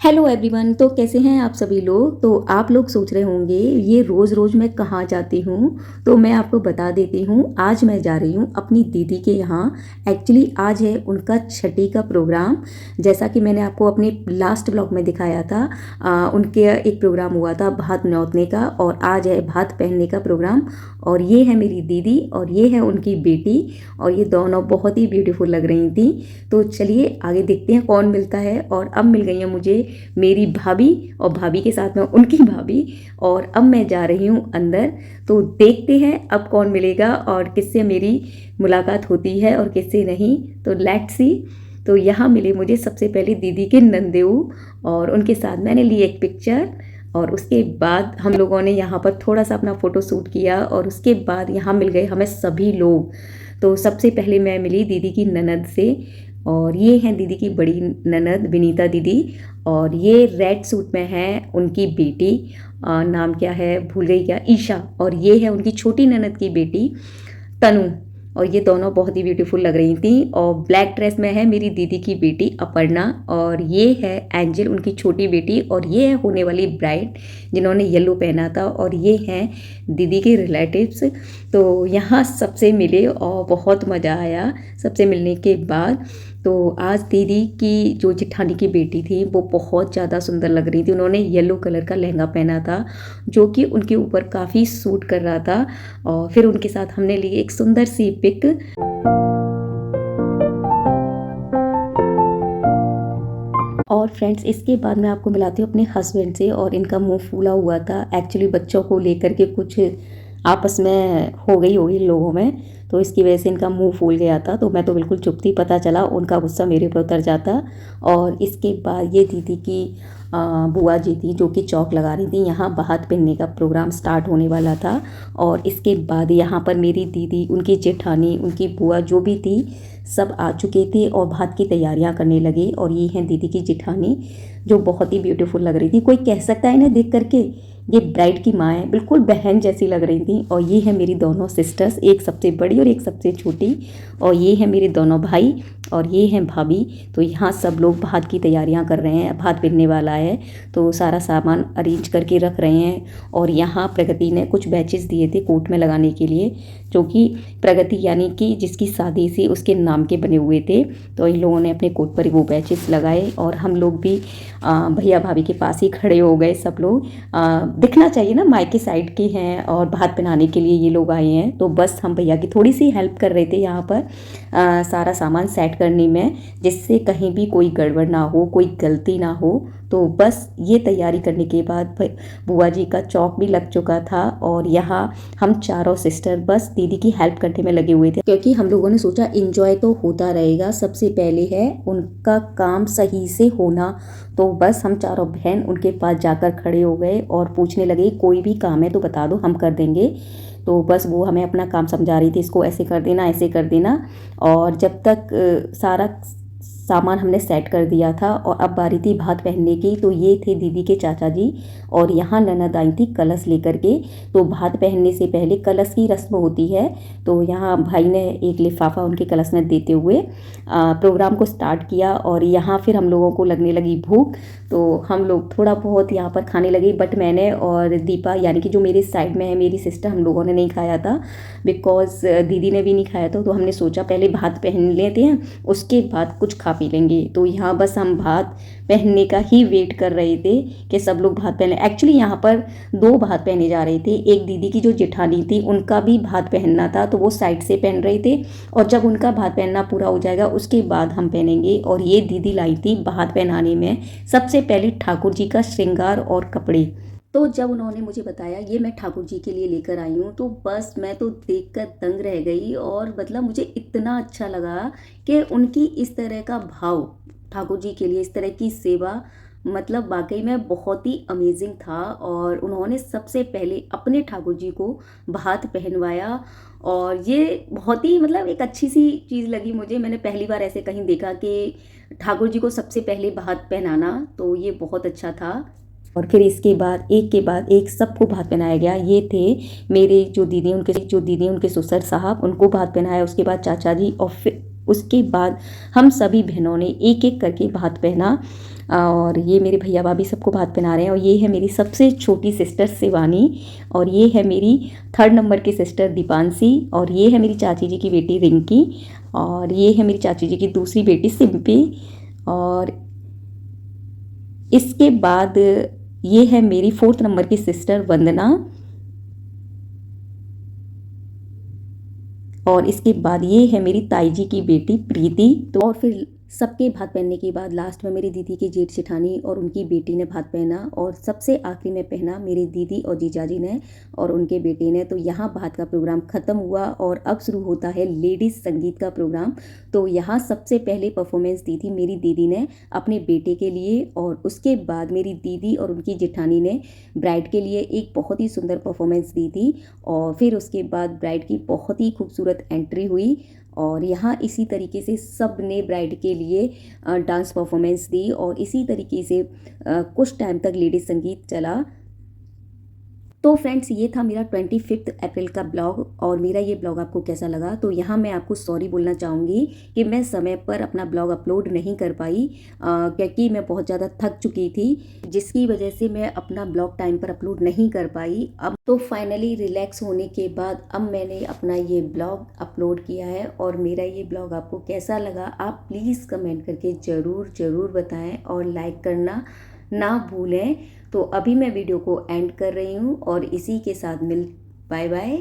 Hello everyone. तो कैसे हैं आप सभी लोग। तो आप लोग सोच रहे होंगे ये रोज़ रोज़ मैं कहाँ जाती हूँ। तो मैं आपको बता देती हूँ, आज मैं जा रही हूँ अपनी दीदी के यहाँ। एक्चुअली आज है उनका छठी का प्रोग्राम। जैसा कि मैंने आपको अपने लास्ट ब्लॉग में दिखाया था, उनके एक प्रोग्राम हुआ था भात न्योतने का, और आज है भात पहनने का प्रोग्राम। और ये है मेरी दीदी और ये है उनकी बेटी, और ये दोनों बहुत ही ब्यूटीफुल लग रही थी। तो चलिए आगे देखते हैं कौन मिलता है। और अब मिल गई है मुझे मेरी भाभी, और भाभी के साथ में उनकी भाभी। और अब मैं जा रही हूँ अंदर। तो देखते हैं अब कौन मिलेगा और किससे मेरी मुलाकात होती है और किससे नहीं। तो लेट्स सी। तो यहाँ मिले मुझे सबसे पहले दीदी के नंदेऊ, और उनके साथ मैंने ली एक पिक्चर। और उसके बाद हम लोगों ने यहाँ पर थोड़ा सा अपना फ़ोटो शूट किया, और उसके बाद यहाँ मिल गए हमें सभी लोग। तो सबसे पहले मैं मिली दीदी की ननद से, और ये हैं दीदी की बड़ी ननद विनीता दीदी। और ये रेड सूट में है उनकी बेटी, नाम क्या है भूल गई, क्या, ईशा। और ये है उनकी छोटी ननद की बेटी तनु। और ये दोनों बहुत ही ब्यूटीफुल लग रही थी। और ब्लैक ड्रेस में है मेरी दीदी की बेटी अपर्णा, और ये है एंजल उनकी छोटी बेटी, और ये है होने वाली ब्राइड जिन्होंने येलो पहना था। और ये हैं दीदी के रिलेटिव्स। तो यहाँ सबसे मिले और बहुत मज़ा आया सबसे मिलने के बाद। तो आज दीदी की जो जेठानी की बेटी थी वो बहुत ज़्यादा सुंदर लग रही थी। उन्होंने येलो कलर का लहंगा पहना था जो कि उनके ऊपर काफ़ी सूट कर रहा था। और फिर उनके साथ हमने ली एक सुंदर सी पिक। और फ्रेंड्स, इसके बाद मैं आपको मिलाती हूँ अपने हस्बैंड से। और इनका मुंह फूला हुआ था, एक्चुअली बच्चों को लेकर के कुछ आपस में हो गई होगी लोगों में, तो इसकी वजह से इनका मुंह फूल गया था। तो मैं तो बिल्कुल चुप थी, पता चला उनका गुस्सा मेरे पर उतर जाता। और इसके बाद ये दीदी की बुआ जी थी जो कि चौक लगा रही थी। यहाँ भात पहनने का प्रोग्राम स्टार्ट होने वाला था। और इसके बाद यहाँ पर मेरी दीदी, उनकी जेठानी, उनकी बुआ जो भी थी सब आ चुके थे और भात की तैयारियां करने लगे। और ये हैं दीदी की जेठानी जो बहुत ही ब्यूटीफुल लग रही थी। कोई कह सकता है इन्हें देख करके ये ब्राइड की माँ है, बिल्कुल बहन जैसी लग रही थी। और ये है मेरी दोनों सिस्टर्स, एक सबसे बड़ी और एक सबसे छोटी। और ये है मेरे दोनों भाई, और ये हैं भाभी। तो यहाँ सब लोग भात की तैयारियाँ कर रहे हैं, भात बनने वाला है तो सारा सामान अरेंज करके रख रहे हैं। और यहाँ प्रगति ने कुछ बैचेस दिए थे कोर्ट में लगाने के लिए, जो कि प्रगति यानी कि जिसकी शादी से उसके नाम के बने हुए थे। तो इन लोगों ने अपने कोट पर वो बैचेस लगाए, और हम लोग भी भैया भाभी के पास ही खड़े हो गए सब लोग। दिखना चाहिए ना, मायके साइड के हैं और भात बनाने के लिए ये लोग आए हैं। तो बस हम भैया की थोड़ी सी हेल्प कर रहे थे यहाँ पर सारा सामान सेट करने में, जिससे कहीं भी कोई गड़बड़ ना हो, कोई गलती ना हो। तो बस ये तैयारी करने के बाद बुआ जी का चौक भी लग चुका था। और यहाँ हम चारों सिस्टर बस दीदी की हेल्प करने में लगे हुए थे, क्योंकि हम लोगों ने सोचा एंजॉय तो होता रहेगा, सबसे पहले है उनका काम सही से होना। तो बस हम चारों बहन उनके पास जाकर खड़े हो गए और पूछने लगे कोई भी काम है तो बता दो, हम कर देंगे। तो बस वो हमें अपना काम समझा रही थी, इसको ऐसे कर देना, ऐसे कर देना। और जब तक सारा सामान हमने सेट कर दिया था और अब बारी थी भात पहनने की, तो ये थे दीदी के चाचा जी। और यहाँ ननद आई थी कलश लेकर के। तो भात पहनने से पहले कलश की रस्म होती है। तो यहाँ भाई ने एक लिफाफा उनके कलश में देते हुए प्रोग्राम को स्टार्ट किया। और यहाँ फिर हम लोगों को लगने लगी भूख, तो हम लोग थोड़ा बहुत यहाँ पर खाने लगे। बट मैंने और दीपा यानी कि जो मेरे साइड में है मेरी सिस्टर, हम लोगों ने नहीं खाया था, बिकॉज दीदी ने भी नहीं खाया था। तो हमने सोचा पहले भात पहन लेते हैं, उसके बाद कुछ खा पी लेंगे। तो यहाँ बस हम भात पहनने का ही वेट कर रहे थे कि सब लोग भात पहने। एक्चुअली यहाँ पर दो भात पहने जा रहे थे। एक दीदी की जो जेठानी थी उनका भी भात पहनना था, तो वो साइड से पहन रहे थे। और जब उनका भात पहनना पूरा हो जाएगा उसके बाद हम पहनेंगे। और ये दीदी लाई थी भात पहनाने में सबसे पहले ठाकुर जी का श्रृंगार और कपड़े। तो जब उन्होंने मुझे बताया ये मैं ठाकुर जी के लिए लेकर आई हूँ, तो बस मैं तो देखकर दंग रह गई। और मतलब मुझे इतना अच्छा लगा कि उनकी इस तरह का भाव ठाकुर जी के लिए, इस तरह की सेवा, मतलब वाकई में बहुत ही अमेजिंग था। और उन्होंने सबसे पहले अपने ठाकुर जी को भात पहनवाया। और ये बहुत ही मतलब एक अच्छी सी चीज़ लगी मुझे। मैंने पहली बार ऐसे कहीं देखा कि ठाकुर जी को सबसे पहले भात पहनाना, तो ये बहुत अच्छा था। और फिर इसके बाद एक सबको भात पहनाया गया। ये थे मेरे जो दीदी उनके ससुर साहब, उनको भात पहनाया। उसके बाद चाचा जी, और फिर उसके बाद हम सभी बहनों ने एक एक करके भात पहना और ये मेरे भैया भाभी सबको भात पहना रहे हैं। और ये है मेरी सबसे छोटी सिस्टर शिवानी और ये है मेरी 3rd नंबर की सिस्टर दीपांशी और ये है मेरी चाची जी की बेटी रिंकी और ये है मेरी चाची जी की दूसरी बेटी सिम्पी और इसके बाद ये है मेरी 4th नंबर की सिस्टर वंदना और इसके बाद ये है मेरी ताई जी की बेटी प्रीति। तो और फिर सबके भात पहनने के बाद लास्ट में मेरी दीदी की जेठ जेठानी और उनकी बेटी ने भात पहना और सबसे आखिरी में पहना मेरी दीदी और जीजाजी ने और उनके बेटे ने। तो यहाँ भात का प्रोग्राम ख़त्म हुआ और अब शुरू होता है लेडीज़ संगीत का प्रोग्राम। तो यहाँ सबसे पहले परफॉर्मेंस दी थी मेरी दीदी ने अपने बेटे के लिए और उसके बाद मेरी दीदी और उनकी जेठानी ने ब्राइड के लिए एक बहुत ही सुंदर परफॉर्मेंस दी थी और फिर उसके बाद ब्राइड की बहुत ही खूबसूरत एंट्री हुई और यहाँ इसी तरीके से सब ने ब्राइड के लिए डांस परफॉर्मेंस दी और इसी तरीके से कुछ टाइम तक लेडीज संगीत चला। तो फ्रेंड्स ये था मेरा 25 अप्रैल का ब्लॉग और मेरा ये ब्लॉग आपको कैसा लगा। तो यहाँ मैं आपको सॉरी बोलना चाहूँगी कि मैं समय पर अपना ब्लॉग अपलोड नहीं कर पाई क्योंकि मैं बहुत ज़्यादा थक चुकी थी जिसकी वजह से मैं अपना ब्लॉग टाइम पर अपलोड नहीं कर पाई। अब तो फाइनली रिलैक्स होने के बाद अब मैंने अपना ये ब्लॉग अपलोड किया है और मेरा ये ब्लॉग आपको कैसा लगा आप प्लीज़ कमेंट करके ज़रूर बताएं और लाइक करना ना भूलें। तो अभी मैं वीडियो को एंड कर रही हूँ और इसी के साथ बाय बाय।